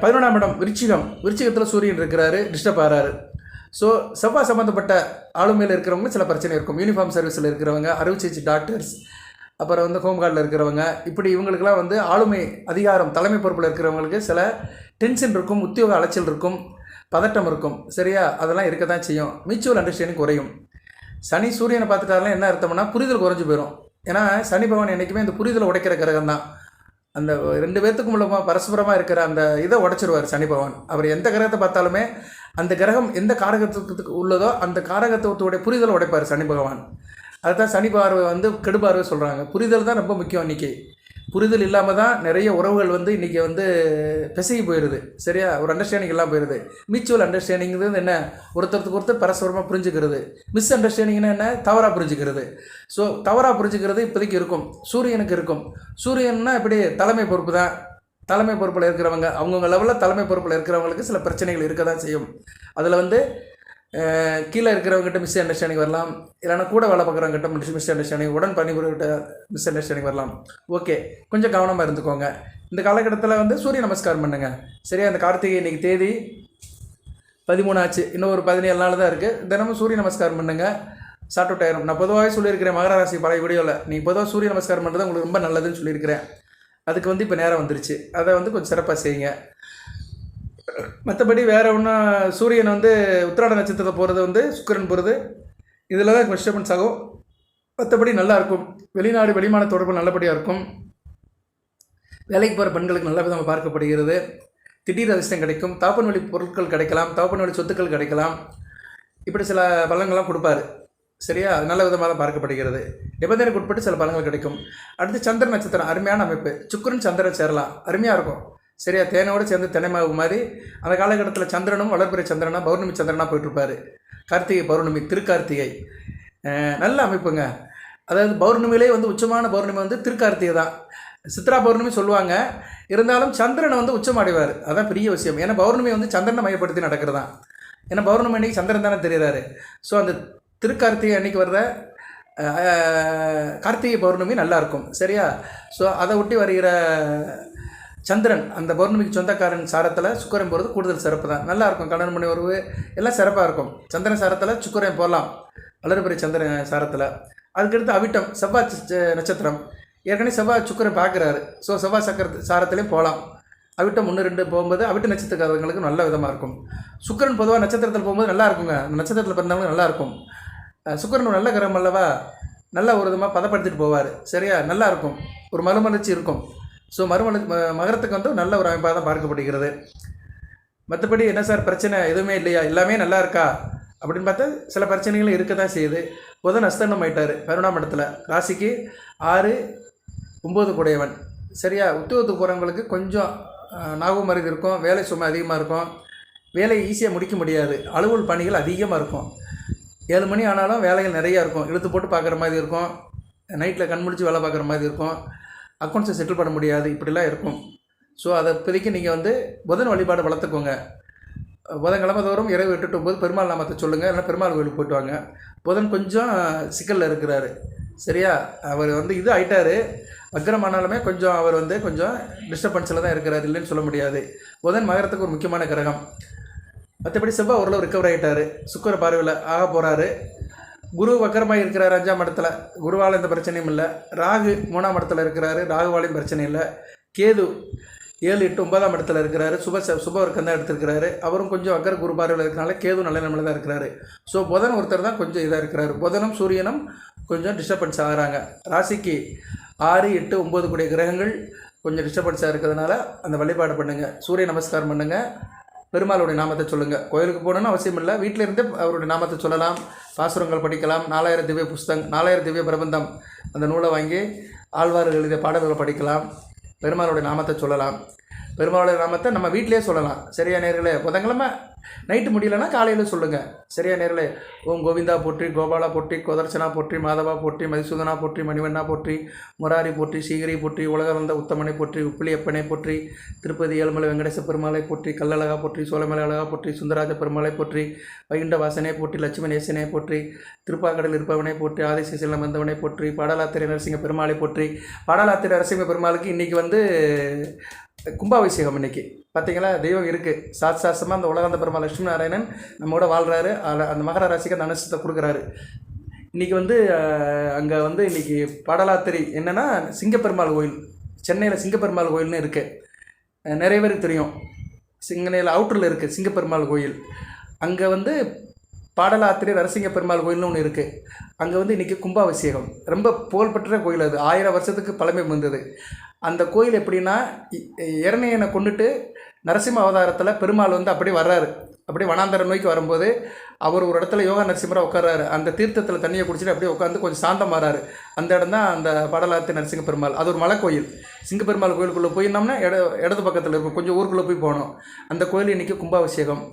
11ஆம் இடம் விருச்சிகத்தில் சூரியன் இருக்கிறாரு. டிஸ்டர்ப் ஆகிறாரு. ஸோ செவ்வாய் சம்மந்தப்பட்ட ஆளுமையில் இருக்கிறவங்க சில பிரச்சனை இருக்கும். யூனிஃபார்ம் சர்வீஸில் இருக்கிறவங்க, அறுவை சிகிச்சை டாக்டர்ஸ், அப்புறம் வந்து ஹோம் கார்டில் இருக்கிறவங்க, இப்படி இவங்களுக்கெல்லாம் வந்து ஆளுமை அதிகாரம் தலைமை பொறுப்பில் இருக்கிறவங்களுக்கு சில டென்ஷன் இருக்கும், உத்தியோக அலைச்சல் இருக்கும், பதட்டம் இருக்கும். சரியா, அதெல்லாம் இருக்க தான் செய்யும். மியூச்சுவல் அண்டர்ஸ்டாண்டிங் குறையும். சனி சூரியனை பார்த்துட்டாலும் என்ன அர்த்தம்னா புரிதல் குறைஞ்சி போயிடும். ஏன்னா சனி பகவான் என்றைக்குமே இந்த புரிதலை உடைக்கிற கிரகம் தான். அந்த 2 பேர்த்துக்கும் உள்ள பரஸ்பரமாக இருக்கிற அந்த இதை உடைச்சிருவார் சனி பகவான். அவர் எந்த கிரகத்தை பார்த்தாலுமே அந்த கிரகம் எந்த காரகத்துவத்துக்கு உள்ளதோ அந்த காரகத்துவத்துடைய புரிதலை உடைப்பார் சனி பகவான். அதுதான் சனி பார்வை வந்து கெடுபார்வை சொல்கிறாங்க. புரிதல் தான் ரொம்ப முக்கியம். இன்றைக்கி புரிதல் இல்லாமல் தான் நிறைய உறவுகள் வந்து இன்றைக்கி வந்து பிசகி போயிடுது. சரியா? ஒரு அண்டர்ஸ்டாண்டிங் எல்லாம் போயிடுது. மியூச்சுவல் அண்டர்ஸ்டாண்டிங்கிறது என்ன? ஒருத்தருக்கு ஒருத்தர் பரஸ்பரமாக புரிஞ்சுக்கிறது. மிஸ் அண்டர்ஸ்டாண்டிங்னா என்ன? தவறாக புரிஞ்சுக்கிறது. ஸோ தவறாக புரிஞ்சுக்கிறது இப்போதைக்கு இருக்கும், சூரியனுக்கு இருக்கும். சூரியன்னா இப்படி தலைமை பொறுப்பு தான். தலைமை பொறுப்பில் இருக்கிறவங்க அவங்கவுங்க லெவலில் தலைமை பொறுப்பில் இருக்கிறவங்களுக்கு சில பிரச்சனைகள் இருக்க தான் செய்யும். அதில் வந்து கீழே இருக்கிறவங்ககிட்ட மிஸ் அண்டர்ஸ்டாண்டிங் வரலாம், இல்லைனா கூட வேலை பார்க்குறவங்ககிட்ட மிஸ் அண்டர்ஸ்டாண்டிங், உடன் பணிபுரிகிட்ட மிஸ் அண்டர்ஸ்டாண்டிங் வரலாம். ஓகே, கொஞ்சம் கவனமாக இருந்துக்கோங்க. இந்த காலகட்டத்தில் வந்து சூரிய நமஸ்காரம் பண்ணுங்கள். சரியா? இந்த கார்த்திகை இன்றைக்கி தேதி 13 ஆச்சு, இன்னும் ஒரு 17 நாள் தான் இருக்குது. தினமும் சூரிய நமஸ்காரம் பண்ணுங்கள். ஷார்ட் அவுட் ஆயிரும். நான் பொதுவாகவே சொல்லியிருக்கிறேன் மகர ராசி பழைய வீடியோவில், நீங்கள் பொதுவாக சூரிய நமஸ்காரம் பண்ணுறது உங்களுக்கு ரொம்ப நல்லதுன்னு சொல்லியிருக்கிறேன். அதுக்கு வந்து இப்போ நேரம் வந்துருச்சு. அதை வந்து கொஞ்சம் சிறப்பாக செய்யுங்க. மற்றபடி வேறு ஒன்றும் சூரியன் வந்து உத்திராட நட்சத்திரத்தை போகிறது வந்து சுக்கிரன் போகிறது, இதில் தான் டிஸ்டர்பன்ஸ் ஆகும். மற்றபடி நல்லாயிருக்கும். வெளிநாடு வெளிமான தொடர்பு நல்லபடியாக இருக்கும். வேலைக்கு போகிற பெண்களுக்கு நல்ல விதமாக பார்க்கப்படுகிறது. திடீர் அதிர்ஷ்டம் கிடைக்கும். தகப்பன் வழி பொருட்கள் கிடைக்கலாம், தகப்பன் வழி சொத்துக்கள் கிடைக்கலாம். இப்படி சில பலன்கள்லாம் கொடுப்பாரு. சரியா? நல்ல விதமாக தான் பார்க்கப்படுகிறது. நிபந்தனைக்கு உட்பட்டு சில பலன்கள் கிடைக்கும். அடுத்து சந்திர நட்சத்திரம், அருமையான அமைப்பு. சுக்கிரன் சந்திரன் சேரலாம், அருமையாக இருக்கும். சரியா? தேனோடு சேர்ந்து தென்னைமாவு மாதிரி அந்த காலகட்டத்தில் சந்திரனும் வளர்பிறை சந்திரனா பௌர்ணமி சந்திரனாக போயிட்டுருப்பார். கார்த்திகை பௌர்ணமி, திருக்கார்த்திகை நல்ல அமைப்புங்க. அதாவது பௌர்ணமியிலே வந்து உச்சமான பௌர்ணமி வந்து திருக்கார்த்திகை தான். சித்ரா பௌர்ணமி சொல்லுவாங்க. இருந்தாலும் சந்திரனை வந்து உச்சமாடைவார். அதான் பெரிய விஷயம். ஏன்னா பௌர்ணமி வந்து சந்திரனை மையப்படுத்தி நடக்கிறதான். ஏன்னா பௌர்ணமி அன்றைக்கி சந்திரன் தானே தெரிகிறாரு. ஸோ அந்த திருக்கார்த்திகை அன்றைக்கி வர்ற கார்த்திகை பௌர்ணமி நல்லாயிருக்கும். சரியா? ஸோ அதை ஒட்டி வருகிற சந்திரன் அந்த பௌர்ணமிக்கு சொந்தக்காரன் சாரத்தில் சுக்கரன் போகிறது கூடுதல் சிறப்பு தான். நல்லாயிருக்கும். கடன் மணி உறவு எல்லாம் சிறப்பாக இருக்கும். சந்திரன் சாரத்தில் சுக்கரன் போகலாம், வளர்பிறை சந்திரன் சாரத்தில். அதுக்கடுத்து அவிட்டம், செவ்வாய் நட்சத்திரம். ஏற்கனவே செவ்வாய் சுக்கரன் பார்க்குறாரு. ஸோ செவ்வாய் சாரத்துலேயும் போகலாம். அவிட்டம் 1, 2 போகும்போது அவிட்ட நட்சத்திரக்காரங்களுக்கு நல்ல விதமாக இருக்கும். சுக்கரன் பொதுவாக நட்சத்திரத்தில் போகும்போது நல்லா இருக்குங்க. அந்த நட்சத்திரத்தில் பிறந்தவங்க நல்லாயிருக்கும். சுக்கரன் நல்ல கிரகம் அல்லவா, நல்லா ஒரு விதமாக பதப்படுத்திட்டு போவார். சரியா? நல்லாயிருக்கும். ஒரு மறுமலர்ச்சி இருக்கும். ஸோ மகரத்துக்கு வந்து நல்ல ஒரு அமைப்பாக தான் பார்க்கப்படுகிறது. மற்றபடி என்ன சார் பிரச்சனை எதுவுமே இல்லையா, எல்லாமே நல்லா இருக்கா அப்படின்னு பார்த்தா சில பிரச்சனைகளும் இருக்க தான் செய்யுது. புதன் அஸ்தங்கம் ஆயிட்டார் 11ஆம் இடத்துல. ராசிக்கு 6, 9 கூடையவன். சரியா? உத்தியோகத்துக்கு போகிறவங்களுக்கு கொஞ்சம் ஞாபகம் மருந்து இருக்கும். வேலை சுமை அதிகமாக இருக்கும். வேலையை ஈஸியாக முடிக்க முடியாது. அலுவல் பணிகள் அதிகமாக இருக்கும். 7 மணி ஆனாலும் வேலைகள் நிறையா இருக்கும். இழுத்து போட்டு பார்க்குற மாதிரி இருக்கும். நைட்டில் கண் முடிச்சு வேலை பார்க்குற மாதிரி இருக்கும். அக்கௌண்ட்ஸை செட்டில் பண்ண முடியாது. இப்படிலாம் இருக்கும். ஸோ அதை இப்போதைக்கு நீங்கள் வந்து புதன் வழிபாடு வளர்த்துக்கோங்க. புதன்கிழமை தோறும் இரவு 8 to 9 பெருமாள் நாமத்தை சொல்லுங்கள். இல்லைனா பெருமாள் கோயிலுக்கு போய்ட்டு வாங்க. புதன் கொஞ்சம் சிக்கலில் இருக்கிறாரு. சரியா? அவர் வந்து இது ஆகிட்டார். வக்ரமானாலுமே கொஞ்சம் அவர் வந்து கொஞ்சம் டிஸ்டர்பன்ஸில் தான் இருக்கிறார், இல்லைன்னு சொல்ல முடியாது. புதன் மகரத்துக்கு ஒரு முக்கியமான கிரகம். மற்றபடி செவ்வாய் ஓரளவு ரிக்கவர் ஆகிட்டார். சுக்கிர பார்வையில் ஆக போகிறாரு. குரு வக்கரமாக இருக்கிறார் 5ஆம் இடத்துல. குருவால் எந்த பிரச்சனையும் இல்லை. ராகு 3ஆம் இடத்துல இருக்கிறாரு. ராகுவாலையும் பிரச்சனை இல்லை. கேது 7, 8, 9ஆம் இடத்துல இருக்கிறாரு. சுபவர்க்கம் தான் எடுத்திருக்கிறாரு. அவரும் கொஞ்சம் வக்கர குரு பார்வையில் இருக்கிறனால கேது நல்ல நிலைமையில் தான் இருக்கிறாரு. ஸோ புதன் ஒருத்தர் தான் கொஞ்சம் இதாக இருக்கிறாரு. புதனும் சூரியனும் கொஞ்சம் டிஸ்டர்பன்ஸ் ஆகிறாங்க. ராசிக்கு 6, 8, 9 கூடிய கிரகங்கள் கொஞ்சம் டிஸ்டர்பன்ஸாக இருக்கிறதுனால அந்த வழிபாடு பண்ணுங்கள். சூரிய நமஸ்காரம் பண்ணுங்கள். பெருமாளுடைய நாமத்தை சொல்லுங்கள். கோயிலுக்கு போகணுன்னு அவசியம் இல்லை. வீட்டில் இருந்தே அவருடைய நாமத்தை சொல்லலாம். பாசுரங்கள் படிக்கலாம். 4000 திவ்ய புஸ்தகம், 4000 திவ்ய பிரபந்தம் அந்த நூலை வாங்கி ஆழ்வார்கள் எழுதிய பாடல்களை படிக்கலாம். பெருமாளுடைய நாமத்தை சொல்லலாம். பெருமாளுடைய நாமத்தை நம்ம வீட்டிலே சொல்லலாம். சரியா நேர்களே? புதன்கிழமை நைட்டு முடியலன்னா காலையில் சொல்லுங்கள். சரியா நேர்களே? ஓம் கோவிந்தா போற்றி, கோபாலா போற்றி, கோதர்ச்சனா போற்றி, மாதவா போற்றி, மதிசூதனா போற்றி, மணிவண்ணா போற்றி, முராரி போற்றி, சீகிரி போற்றி, உலகவந்த உத்தமனை போற்றி, உப்பிலியப்பனை போற்றி, திருப்பதி ஏழுமலை வெங்கடேச பெருமாளை போற்றி, கல்லழகா போற்றி, சோழமலை அழகா போற்றி, சுந்தராஜ பெருமாளை போற்றி, வைகுண்ட வாசனை போற்றி, லட்சுமி நேசனை போற்றி, திருப்பாக்கடல் இருப்பவனை போற்றி, ஆதிசேஷலம் வந்தவனை போற்றி, பாடலாத்திரை நரசிங்க பெருமாளை போற்றி. பாடலாத்திரை நரசிங்க பெருமாளுக்கு இன்றைக்கி வந்து கும்பாபிஷேகம். இன்றைக்கி பார்த்தீங்களா, தெய்வம் இருக்குது. சாஸ்திரமாக அந்த உலகந்த பெருமாள் லட்சுமி நாராயணன் நம்மோட வாழ்கிறாரு. அந்த மகர ராசிக்கு அந்த அனுசத்தை கொடுக்குறாரு. இன்றைக்கி வந்து அங்கே வந்து இன்றைக்கி பாடலாத்திரி என்னென்னா சிங்கப்பெருமாள் கோயில், சென்னையில் சிங்கப்பெருமாள் கோயில்னு இருக்குது. நிறைய பேருக்கு தெரியும். சென்னையில் அவுட்டரில் இருக்குது சிங்கப்பெருமாள் கோயில். அங்கே வந்து பாடலாத்திரை நரசிங்க பெருமாள் கோயில்னு ஒன்று இருக்குது. அங்கே வந்து இன்றைக்கி கும்பாபிஷேகம். ரொம்ப புகழ்பெற்ற கோயில். அது 1000 வருஷத்துக்கு பழமை வந்தது. அந்த கோயில் எப்படின்னா இரணியனை கொண்டுட்டு நரசிம்ம அவதாரத்தில் பெருமாள் வந்து அப்படியே வர்றாரு. அப்படியே வனாந்தர நோய்க்கு வரும்போது அவர் ஒரு இடத்துல யோகா நரசிம்மராக உட்கார்றாரு. அந்த தீர்த்தத்தில் தண்ணியை குடிச்சிட்டு அப்படியே உட்காந்து கொஞ்சம் சாந்தம் மாறாரு. அந்த இடம் தான் அந்த படலாத்து நரசிங்க பெருமாள். அது ஒரு மலை கோயில். சிங்கப்பெருமாள் கோயிலுக்குள்ளே போயிருந்தோம்னா இடது பக்கத்தில் இருக்கும், கொஞ்சம் ஊருக்குள்ளே போய் போகணும். அந்த கோயில் இன்றைக்கி கும்பாபிஷேகம்.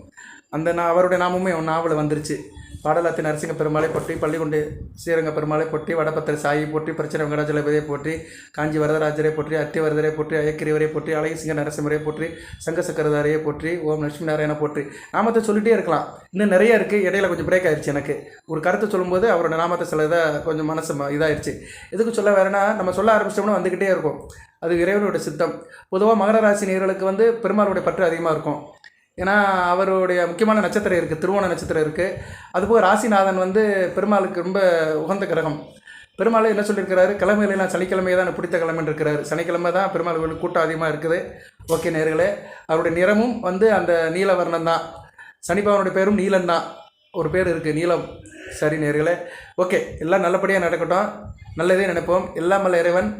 அவருடைய நாமமே நாவல் வந்துருச்சு. பாடலாத்தி நரசிங்க பெருமாளை போற்றி, பள்ளிகொண்டே ஸ்ரீரங்க பெருமாளை போற்றி, வடபத்திர சாயை போற்றி, பிரச்சனை வெங்கடாஜலபதியை போற்றி, காஞ்சி வரதராஜரை போற்றி, அத்திவரதரை போற்றி, அயக்கிரிவரை போற்றி, அழகிசிங்க நரசிம்மரை போற்றி, சங்க சக்கரதாரையை போற்றி, ஓம் லட்சுமி நாராயண போற்றி. நாமத்தை சொல்லிகிட்டே இருக்கலாம். இன்னும் நிறைய இருக்குது. இடையில கொஞ்சம் பிரேக் ஆயிடுச்சு. எனக்கு ஒரு கருத்தை சொல்லும்போது அவரோட நாமத்தை சில கொஞ்சம் மனசு இதாகிடுச்சு. எதுக்கு சொல்ல வேறேன்னா, நம்ம சொல்ல ஆரம்பிச்சிட்டோம்னா வந்துக்கிட்டே இருக்கும். அது இறைவனோட சித்தம். பொதுவாக மகர ராசி நேயர்களுக்கு வந்து பெருமாளுடைய பற்று அதிகமாக இருக்கும். ஏன்னா அவருடைய முக்கியமான நட்சத்திரம் இருக்குது, திருவோண நட்சத்திரம் இருக்குது. அதுபோக ராசிநாதன் வந்து பெருமாளுக்கு ரொம்ப உகந்த கிரகம். பெருமாள் என்ன சொல்லியிருக்கிறாரு, கிழமையிலாம் சனிக்கிழமையை தான் பிடித்த கிழமைன்னு இருக்கிறாரு. சனிக்கிழமை தான் பெருமாள் கோயில் கூட்டம் அதிகமாக இருக்குது. ஓகே நேர்களே, அவருடைய நிறமும் வந்து அந்த நீலவர்ணம் தான். சனிபவனுடைய பேரும் நீலன் தான். ஒரு பேர் இருக்குது, நீலம். சரி நேர்களே, ஓகே, எல்லாம் நல்லபடியாக நடக்கட்டும், நல்லதே நினைப்போம். எல்லாம் வல்ல இறைவன்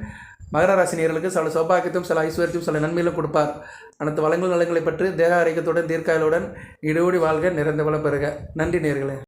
மகர ராசி நேயர்களுக்கு சில சௌபாகியத்தையும் சில ஐஸ்வர்யத்தையும் சில நன்மையிலும் கொடுப்பார். அனைத்து வளங்கள் நலங்களை பற்றி தேக ஆரோக்கியத்துடன் தீர்க்காயலுடன் இடுபடி வாழ்க, நிறைந்த வளம் பெறுக. நன்றி நேயர்களே.